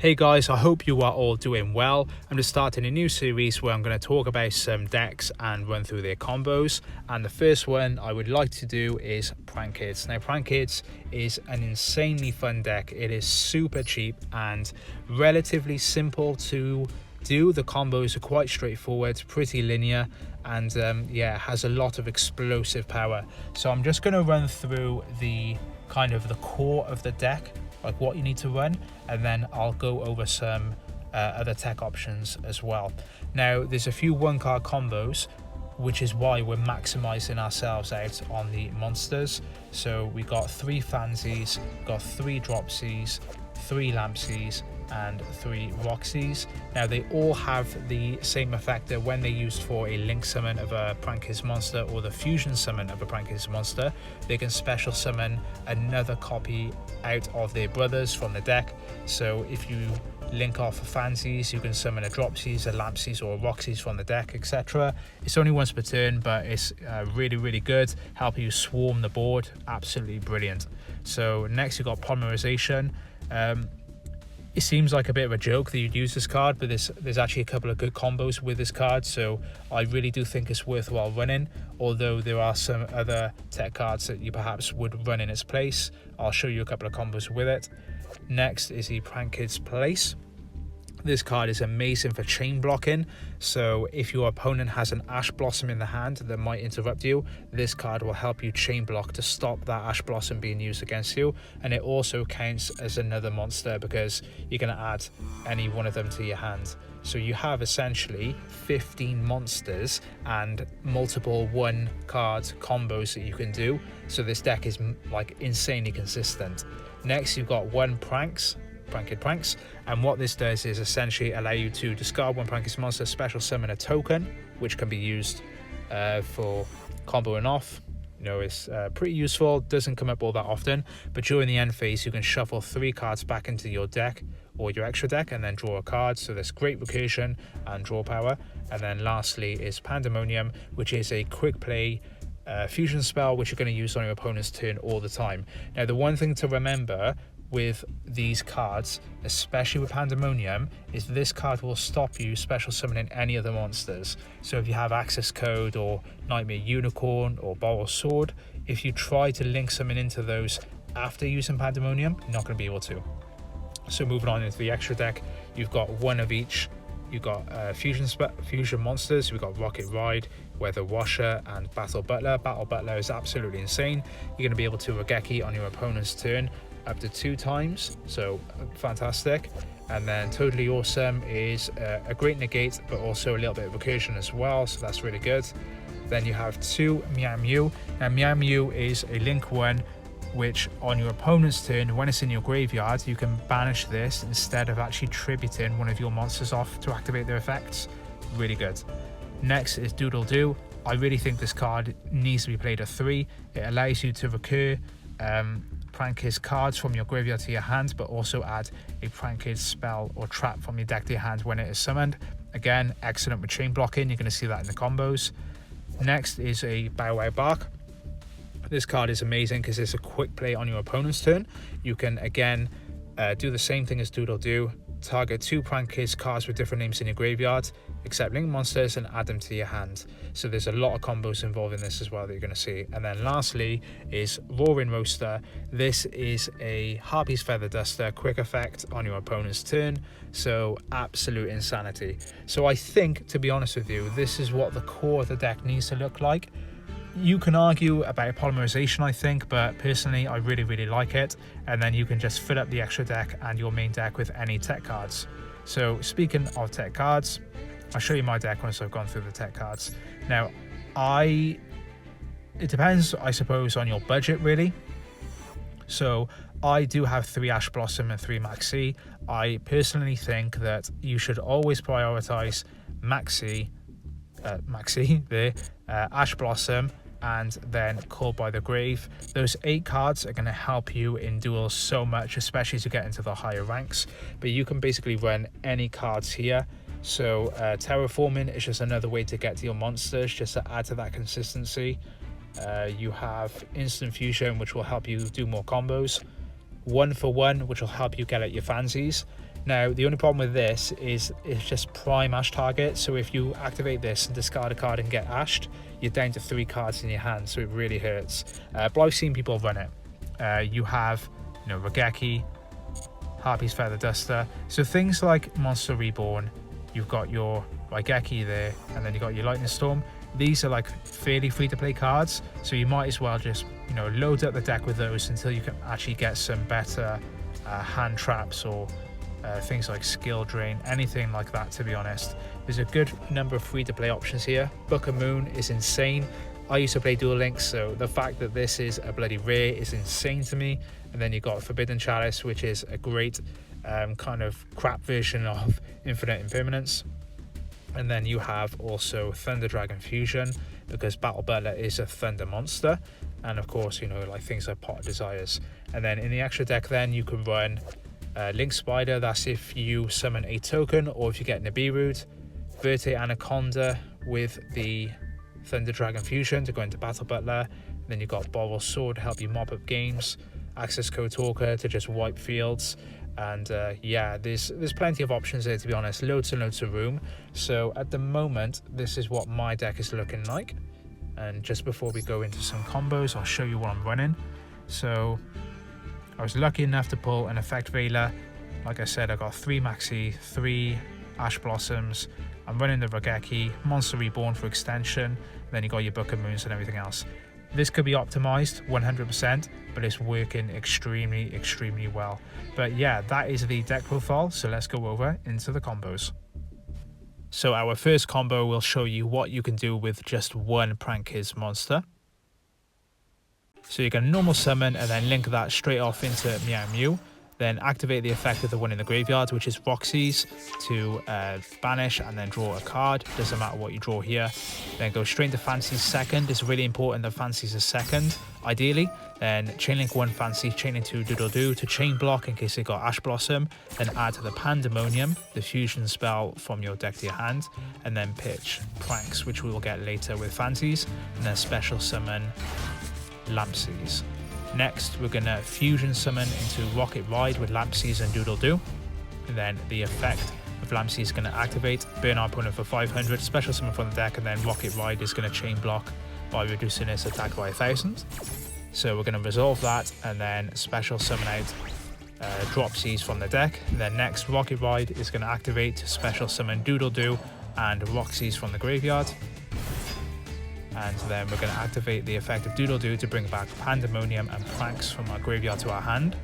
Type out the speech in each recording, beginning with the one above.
Hey guys, I hope you are all doing well. I'm just starting a new series where I'm going to talk about some decks and run through their combos. And the first one I would like to do is Prank Kids. Now Prank Kids is an insanely fun deck. It is super cheap and relatively simple to do. The combos are quite straightforward, pretty linear, and yeah, it has a lot of explosive power. So I'm just going to run through the kind of the core of the deck, like what you need to run, and then I'll go over some other tech options as well. Now there's a few one card combos, which is why we're maximizing ourselves out on the monsters. So we got 3 Fansies, got 3 Dropsies, 3 Lampsies, and 3 Roxies. Now they all have the same effect that when they're used for a link summon of a Prank Kids monster or the fusion summon of a Prank Kids monster, they can special summon another copy out of their brothers from the deck. So if you link off of Fansies, you can summon a Dropsies, a Lampsies, or a Roxies from the deck, etc. It's only once per turn, but it's really good, help you swarm the board. Absolutely brilliant. So next you've got Polymerization. It seems like a bit of a joke that you'd use this card, but there's actually a couple of good combos with this card, so I really do think it's worthwhile running, although there are some other tech cards that you perhaps would run in its place. I'll show you a couple of combos with it. Next is the Prank Kids Place. This card is amazing for chain blocking, so if your opponent has an Ash Blossom in the hand that might interrupt you, this card will help you chain block to stop that Ash Blossom being used against you. And it also counts as another monster because you're going to add any one of them to your hand. So you have essentially 15 monsters and multiple one card combos that you can do. So this deck is like insanely consistent. Next you've got 1 Pranks, Prank Kid Pranks, and what this does is essentially allow you to discard 1 Prank Kids monster, special summon a token, which can be used for comboing off. You know, it's pretty useful, doesn't come up all that often, but during the end phase you can shuffle 3 cards back into your deck or your extra deck and then draw a card, so there's great recursion and draw power. And then lastly is Pandemonium, which is a quick play fusion spell which you're going to use on your opponent's turn all the time. Now the one thing to remember with these cards, especially with Pandemonium, is this card will stop you special summoning any other monsters. So if you have Access Code or Nightmare Unicorn or Borrow Sword, if you try to link summon into those after using Pandemonium, you're not going to be able to. So moving on into the extra deck, you've got 1 of each. You've got fusion monsters. We've got Rocket Ride, Weather Washer, and Battle Butler. Battle Butler is absolutely insane. You're going to be able to Regeki on your opponent's turn up to 2 times, so fantastic. And then Totally Awesome is a great negate, but also a little bit of recursion as well, so that's really good. Then you have 2 Meow Mew. Now Meow Mew is a link 1, which on your opponent's turn, when it's in your graveyard, you can banish this instead of actually tributing one of your monsters off to activate their effects. Really good. Next is Doodle Doo. I really think this card needs to be played at 3. It allows you to recur Prank Kids cards from your graveyard to your hand, but also add a Prank Kids spell or trap from your deck to your hand when it is summoned. Again, excellent with chain blocking. You're going to see that in the combos. Next is a Bow Wow Bark. This card is amazing because it's a quick play on your opponent's turn. You can again do the same thing as Doodle Doo. Target 2 Prank Kids cards with different names in your graveyard, except link monsters, and add them to your hand. So there's a lot of combos involved in this as well that you're going to see. And then lastly is Roaring Roaster. This is a Harpy's Feather Duster, quick effect on your opponent's turn, so absolute insanity. So I think, to be honest with you, this is what the core of the deck needs to look like. You can argue about Polymerization, I think, but personally I really like it. And then you can just fill up the extra deck and your main deck with any tech cards. So speaking of tech cards, I'll show you my deck once I've gone through the tech cards. Now it depends, I suppose, on your budget really. So I do have 3 Ash Blossom and 3 Maxi. I personally think that you should always prioritize Maxi there, Ash Blossom, and then Called by the Grave. Those 8 cards are going to help you in duels so much, especially as you get into the higher ranks. But you can basically run any cards here. So Terraforming is just another way to get to your monsters, just to add to that consistency. You have Instant Fusion, which will help you do more combos. 1 for 1, which will help you get at your Fansies. Now, the only problem with this is it's just prime ash target. So if you activate this and discard a card and get ashed, you're down to 3 cards in your hand, so it really hurts. But I've seen people run it. You have, Raigeki, Harpy's Feather Duster. So things like Monster Reborn, you've got your Raigeki there, and then you've got your Lightning Storm. These are like fairly free-to-play cards, so you might as well just, load up the deck with those until you can actually get some better hand traps or things like Skill Drain, anything like that, to be honest. There's a good number of free-to-play options here. Book of Moon is insane. I used to play Duel Links, so the fact that this is a bloody rare is insane to me. And then you've got Forbidden Chalice, which is a great kind of crap version of Infinite Impermanence. And then you have also Thunder Dragon Fusion, because Battle Butler is a thunder monster. And of course, like things like Pot of Desires. And then in the extra deck then you can run Link Spider, that's if you summon a token or if you get Nibiru. Verte Anaconda with the Thunder Dragon Fusion to go into Battle Butler. And then you've got Borrel Sword to help you mop up games. Access Code Talker to just wipe fields. And yeah, there's plenty of options there, to be honest. Loads and loads of room. So at the moment, this is what my deck is looking like. And just before we go into some combos, I'll show you what I'm running. So I was lucky enough to pull an Effect Veiler. Like I said, I got 3 Maxi, 3 Ash Blossoms. I'm running the Raigeki, Monster Reborn for extension. Then you got your Book of Moons and everything else. This could be optimized 100%, but it's working extremely, extremely well. But yeah, that is the deck profile. So let's go over into the combos. So our first combo will show you what you can do with just one Prank Kids monster. So you can normal summon and then link that straight off into Meow Mew. Then activate the effect of the one in the graveyard, which is Dropsies, to banish and then draw a card. Doesn't matter what you draw here. Then go straight into Fansies second. It's really important that Fansies is second, ideally. Then Chainlink 1 Fancy, Chainlink 2 Doodle Doo to chain block in case they got Ash Blossom. Then add to the Pandemonium, the fusion spell from your deck to your hand. And then pitch Pranks, which we will get later with Fansies. And then special summon Lampsies. Next, we're going to fusion summon into Rocket Ride with Lampsies and Doodle Doo. And then the effect of Lampsies is going to activate, burn our opponent for 500, special summon from the deck, and then Rocket Ride is going to chain block by reducing its attack by 1000. So we're going to resolve that and then special summon out Dropsies from the deck. And then next, Rocket Ride is going to activate to special summon Doodle Doo and Roxies from the graveyard. And then we're going to activate the effect of Doodle Doo to bring back Pandemonium and Pranks from our graveyard to our hand,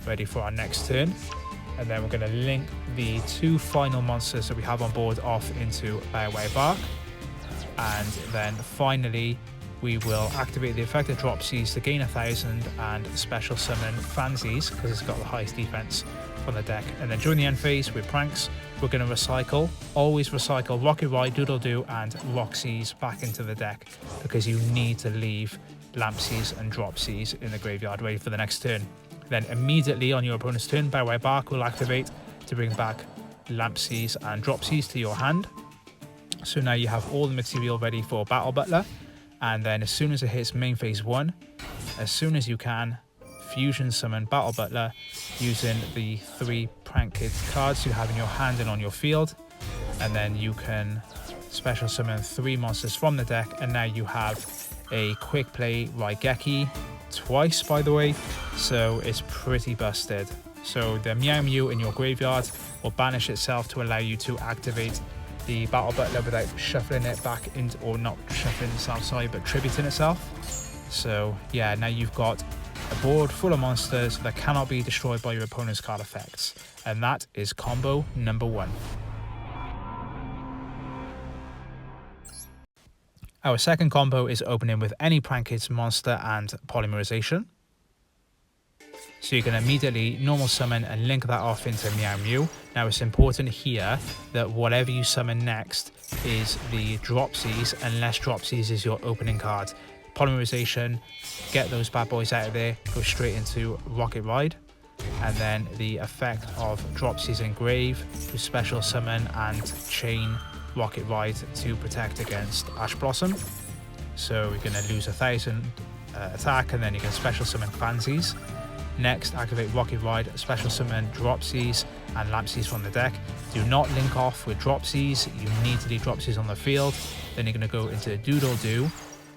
ready for our next turn. And then we're going to link the 2 final monsters that we have on board off into Bioware Bark. And then finally, we will activate the effect of Dropsies to gain 1000 and special summon Fansies, because it's got the highest defense from the deck. And then during the end phase with Pranks, we're going to recycle, always recycle Rocket Ride, Doodle Doo and Roxies back into the deck, because you need to leave Lampsies and Dropsies in the graveyard ready for the next turn. Then immediately on your opponent's turn, Bioware Bark will activate to bring back Lampsies and Dropsies to your hand. So now you have all the material ready for Battle Butler. And then as soon as it hits main phase 1, as soon as you can, fusion summon Battle Butler using the 3 Prank Kids cards you have in your hand and on your field. And then you can special summon 3 monsters from the deck, and now you have a quick play Raigeki twice, by the way, so it's pretty busted. So the Meow Mew in your graveyard will banish itself to allow you to activate the Battle Butler without shuffling it back into, or not shuffling itself, sorry, but tributing itself. So yeah, now you've got a board full of monsters that cannot be destroyed by your opponent's card effects. And that is combo number 1. Our second combo is opening with any Prank Kids monster and Polymerization. So you can immediately normal summon and link that off into Meow Mew. Now it's important here that whatever you summon next is the Dropsies, unless Dropsies is your opening card. Polymerization, get those bad boys out of there, go straight into Rocket Ride. And then the effect of Dropsies Engrave to special summon and chain Rocket Ride to protect against Ash Blossom. So you're going to lose 1000 attack, and then you can special summon Fansies. Next, activate Rocket Ride, special summon Dropsies, and Lampsies from the deck. Do not link off with Dropsies. You need to leave Dropsies on the field. Then you're going to go into Doodle-Doo,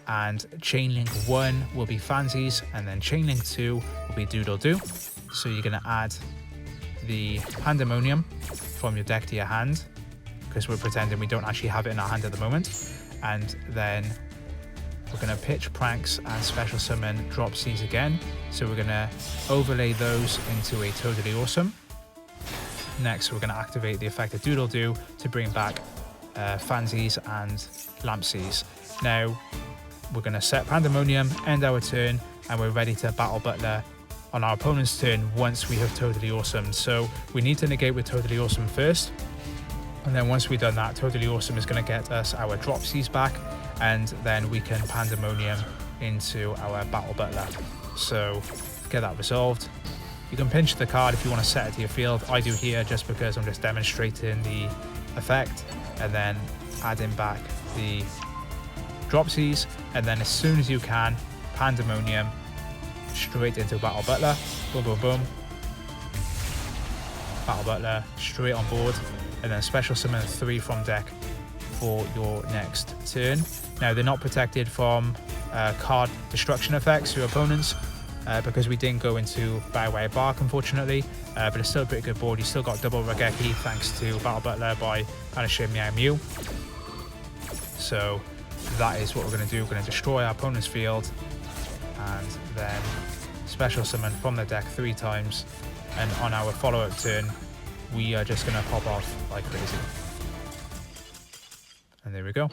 and chain link 1 will be Fansies, and then chain link 2 will be Doodle-Doo. So you're going to add the Pandemonium from your deck to your hand, because we're pretending we don't actually have it in our hand at the moment. And then we're going to pitch Pranks and special summon Dropsies again. So we're going to overlay those into a Totally Awesome. Next, we're going to activate the effect of Doodle-Doo to bring back Fansies and Lampsies. Now, we're going to set Pandemonium, end our turn, and we're ready to Battle Butler on our opponent's turn once we have Totally Awesome. So we need to negate with Totally Awesome first. And then once we've done that, Totally Awesome is going to get us our Dropsies back, and then we can Pandemonium into our Battle Butler. So get that resolved. You can pinch the card if you want to set it to your field. I do here just because I'm just demonstrating the effect, and then adding back the Dropsies, and then as soon as you can, Pandemonium straight into Battle Butler. Boom, boom, boom. Battle Butler straight on board, and then special summon 3 from deck for your next turn. Now, they're not protected from card destruction effects to your opponents because we didn't go into Byway Bark, unfortunately, but it's still a pretty good board. You still got double Raigeki thanks to Battle Butler by banishing Meow Mew. So that is what we're going to do. We're going to destroy our opponent's field and then special summon from the deck 3 times, and on our follow-up turn we are just going to pop off like crazy. And there we go.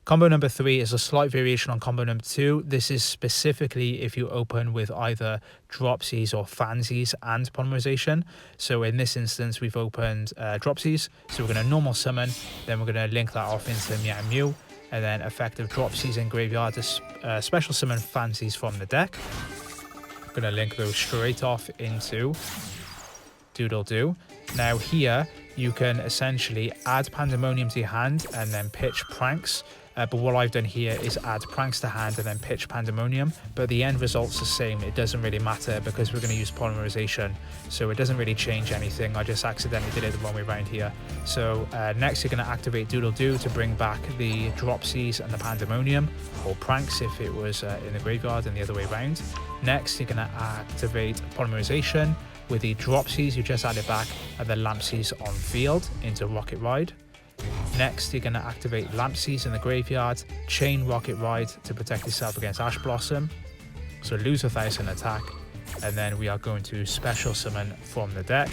Combo number 3 is a slight variation on combo number 2. This is specifically if you open with either Dropsies or Fansies and Polymerization. So in this instance, we've opened Dropsies. So we're going to normal summon, then we're going to link that off into Meow Mew, and then effective Dropsies in graveyard to special summon Fansies from the deck. We're going to link those straight off into Doodle-Doo. Now here, you can essentially add Pandemonium to your hand and then pitch Pranks. But what I've done here is add Pranks to hand and then pitch Pandemonium. But the end result's the same. It doesn't really matter because we're going to use Polymerization. So it doesn't really change anything. I just accidentally did it the wrong way around here. So next you're going to activate Doodle-Doo to bring back the Dropsies and the Pandemonium, or Pranks if it was in the graveyard and the other way around. Next you're going to activate Polymerization with the Dropsies you just added back and the Lampsies on field into Rocket Ride. Next, you're going to activate Lampsies in the graveyard, chain Rocket Ride to protect yourself against Ash Blossom, so lose 1,000 attack, and then we are going to special summon from the deck.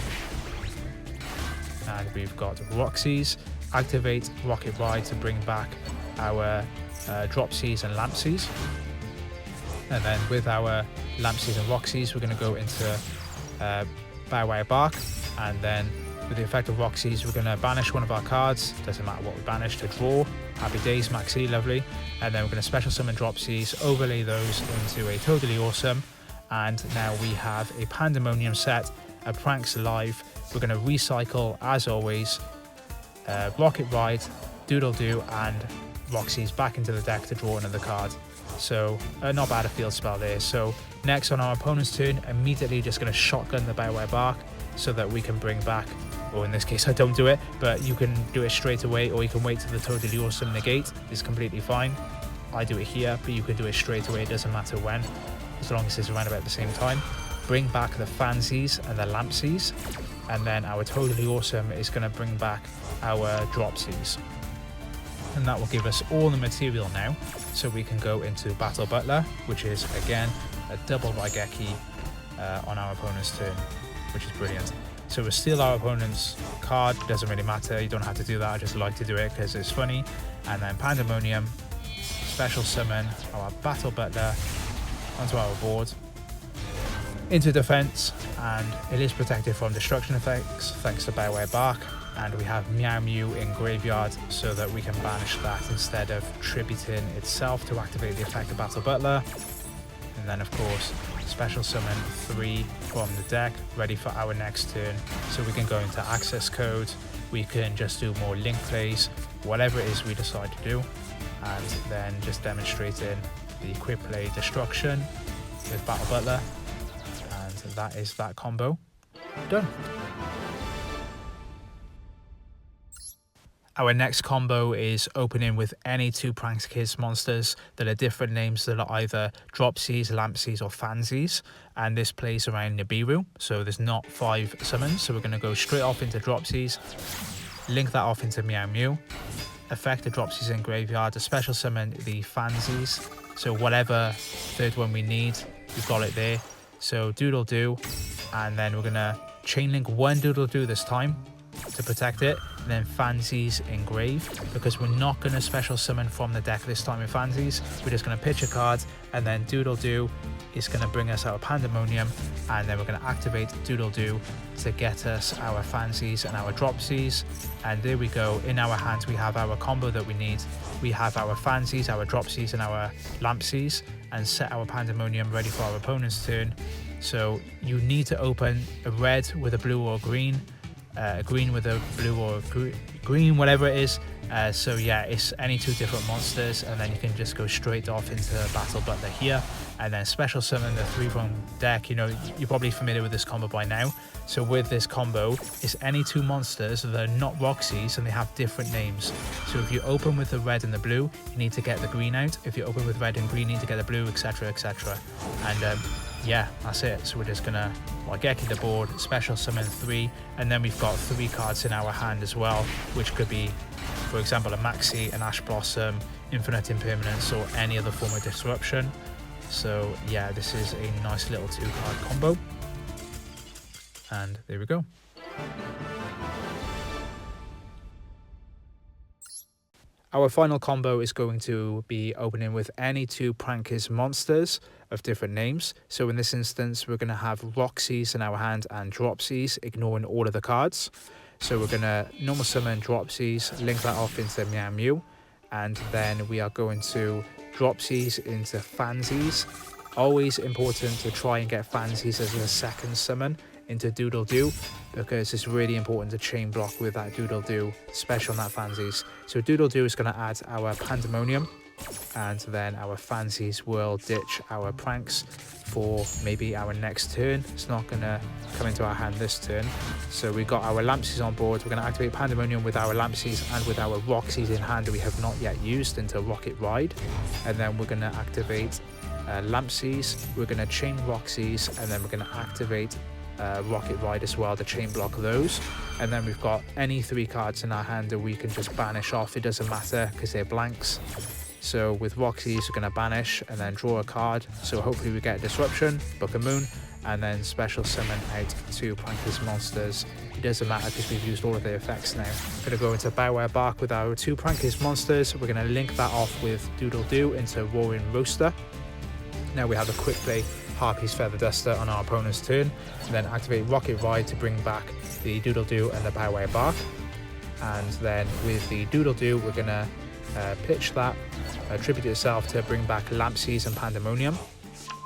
And we've got Roxies, activate Rocket Ride to bring back our Dropsies and Lampsies. And then with our Lampsies and Roxies, we're going to go into Bywire Bark, and then with the effect of Roxies, we're going to banish one of our cards. Doesn't matter what we banish, to draw. Happy days, Maxi, lovely. And then we're going to special summon Dropsies, overlay those into a Totally Awesome. And now we have a Pandemonium set, a Pranks live. We're going to recycle, as always, Rocket Ride, Doodle-Doo, and Roxies back into the deck to draw another card. So not bad a field spell there. So next on our opponent's turn, immediately just going to shotgun the Bywire Bark so that we can bring back, or in this case I don't do it, but you can do it straight away, or you can wait till the Totally Awesome negate. It's completely fine. I do it here, but you can do it straight away. It doesn't matter when, as long as it's around about the same time. Bring back the Fansies and the Lampsies, and then our Totally Awesome is going to bring back our Dropsies. And that will give us all the material now, so we can go into Battle Butler, which is again a double Raigeki on our opponent's turn, which is brilliant. So we'll steal our opponent's card, doesn't really matter, you don't have to do that, I just like to do it because it's funny. And then Pandemonium, special summon our Battle Butler onto our board, into defense, and it is protected from destruction effects thanks to Bywire Bark. And we have Meow Mew in graveyard so that we can banish that instead of tributing itself to activate the effect of Battle Butler. And then of course special summon 3 from the deck, ready for our next turn. So we can go into access code, we can just do more link plays, whatever it is we decide to do, and then just demonstrating the quick play destruction with Battle Butler, and that is that combo done. Our next combo is opening with any 2 Pranks Kids monsters that are different names that are either Dropsies, Lampsies or Fansies, and this plays around Nibiru, so there's not 5 summons, so we're going to go straight off into Dropsies, link that off into Meow Mew, effect the Dropsies in graveyard, to special summon the Fansies, so whatever third one we need, we've got it there. So Doodle Do, and then we're going to chain link 1 Doodle Do this time to protect it, and then Fansies engrave, because we're not going to special summon from the deck this time with Fansies. We're just going to pitch a card, and then Doodle Do is going to bring us our Pandemonium, and then we're going to activate Doodle Do to get us our Fansies and our Dropsies. And there we go, in our hands we have our combo that we need. We have our Fansies, our Dropsies and our Lampsies, and set our Pandemonium ready for our opponent's turn. So you need to open a red with a blue or green, a green with a blue or green, whatever it is. So yeah, it's any 2 different monsters, and then you can just go straight off into Battle Butler here, and then special summon the 3 from deck. You know, you're probably familiar with this combo by now. So with this combo, it's any 2 monsters that are not Roxy's and they have different names. So if you open with the red and the blue, you need to get the green out. If you open with red and green, you need to get the blue, etc, etc. And yeah, that's it. So we're just gonna Wageki the board, special summon 3, and then we've got 3 cards in our hand as well, which could be, for example, a Maxi, an Ash Blossom, Infinite Impermanence, or any other form of disruption. So yeah, this is a nice little 2-card combo, and there we go. Our final combo is going to be opening with any 2 Prankers monsters of different names. So in this instance, we're going to have Roxy's in our hand and Dropsies, ignoring all of the cards. So we're going to normal summon Dropsies, link that off into Meow Mew, and then we are going to Dropsies into Fansies. Always important to try and get Fansies as a second summon into Doodle Do, because it's really important to chain block with that Doodle Do, special on that Fansies. So Doodle Do is going to add our Pandemonium, and then our Fansies will ditch our Pranks for maybe our next turn. It's not going to come into our hand this turn. So we've got our Lampsies on board. We're going to activate Pandemonium with our Lampsies and with our Roxy's in hand that we have not yet used into Rocket Ride. And then we're going to activate Lampsies, we're going to chain Roxy's, and then we're going to activate Rocket Ride as well to chain block those. And then we've got any 3 cards in our hand that we can just banish off. It doesn't matter because they're blanks. So with Roxy's, we're going to banish and then draw a card. So hopefully we get a Disruption, Book of Moon, and then special summon out 2 Prankers monsters. It doesn't matter because we've used all of the effects now. We're going to go into Bioware Bark with our 2 Prankers monsters. We're going to link that off with Doodle Do into Roaring Roaster. Now we have a quick play Harpy's Feather Duster on our opponent's turn, and then activate Rocket Ride to bring back the Doodle Do and the Bioware Bark. And then with the Doodle Do, we're going to pitch that, tribute itself to bring back Lampsies and Pandemonium.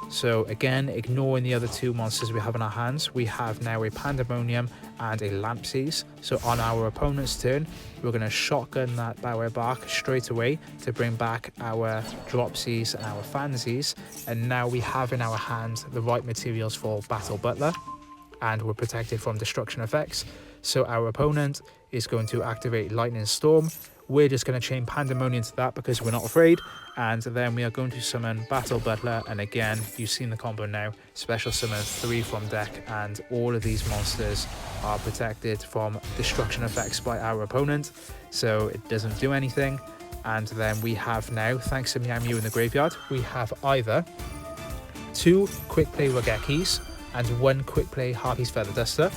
So again, ignoring the other 2 monsters we have in our hands, we have now a Pandemonium and a Lampsies. So on our opponent's turn, we're going to shotgun that Bioware Bark straight away to bring back our Dropsies and our Fansies. And now we have in our hands the right materials for Battle Butler, and we're protected from destruction effects. So our opponent is going to activate Lightning Storm. We're just going to chain Pandemonium to that because we're not afraid. And then we are going to summon Battle Butler. And again, you've seen the combo now. Special summon 3 from deck. And all of these monsters are protected from destruction effects by our opponent. So it doesn't do anything. And then we have now, thanks to Meow Mew in the graveyard, we have either 2 quick play Ragekis and 1 quick play Harpy's Feather Duster,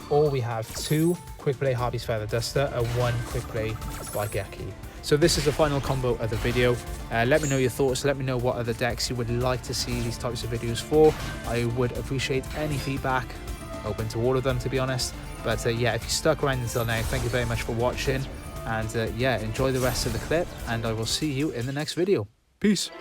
or we have 2 quick play Harpy's Feather Duster and 1 quick play Rageki. So this is the final combo of the video. Let me know your thoughts. Let me know what other decks you would like to see these types of videos for. I would appreciate any feedback. Open to all of them, to be honest. But yeah, if you stuck around until now, thank you very much for watching. And yeah, enjoy the rest of the clip, and I will see you in the next video. Peace.